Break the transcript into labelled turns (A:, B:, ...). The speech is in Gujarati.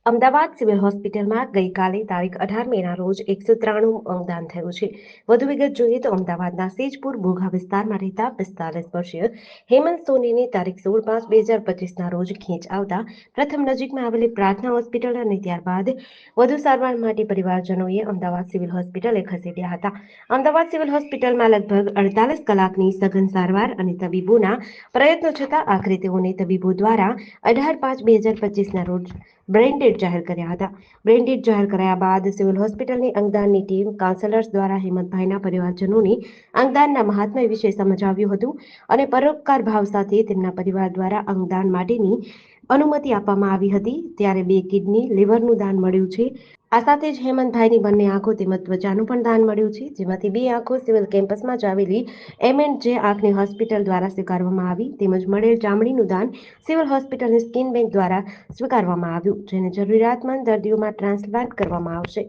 A: અમદાવાદ સિવિલ હોસ્પિટલમાં ગઈકાલે તારીખ 18 મેના રોજ 193 અંગદાન થયું છે. વધુ વિગત જોઈએ તો અમદાવાદના સેજપુર મોઘા વિસ્તારમાં રહેતા 45 વર્ષીય હેમંત સોનીની તારીખ 16/5/2025ના રોજ ખેંચ આવતા પ્રથમ નજીકમાં આવેલી પ્રાર્થના હોસ્પિટલ અને ત્યારબાદ વધુ સારવાર માટે પરિવારજનોએ અમદાવાદ સિવિલ હોસ્પિટલે ખસેડ્યા હતા. અમદાવાદ સિવિલ હોસ્પિટલમાં લગભગ 48 કલાકની સઘન સારવાર અને તબીબોના પ્રયત્નો છતાં આખરે તેઓને તબીબો દ્વારા 18/5/2025ના રોજ બ્રેઇન ડેડ જાહેર કર્યા હતા. બ્રેઇન ડેડ જાહેર કર્યા બાદ સિવિલ હોસ્પિટલની અંગદાનની ટીમ કાઉન્સેલર્સ દ્વારા હેમંતભાઈના પરિવારજનોને અંગદાનના મહાત્મ્ય વિશે સમજાવ્યું હતું અને પરોપકાર ભાવ સાથે તેમના પરિવાર દ્વારા અંગદાન માટેની અનુમતિ આપવામાં આવી હતી. ત્યારે 2 કિડની, લીવરનું દાન મળ્યું છે. આ સાથે જ હેમંતભાઈની બંને આંખો તેમજ ત્વચાનું પણ દાન મળ્યું છે, જેમાંથી 2 આંખો સિવિલ કેમ્પસમાં જ આવેલી M&J આંખની હોસ્પિટલ દ્વારા સ્વીકારવામાં આવી તેમજ મળેલ ચામડીનું દાન સિવિલ હોસ્પિટલની સ્કિન બેંક દ્વારા સ્વીકારવામાં આવ્યું, જેને જરૂરિયાતમંદ દર્દીઓમાં ટ્રાન્સપ્લાન્ટ કરવામાં આવશે.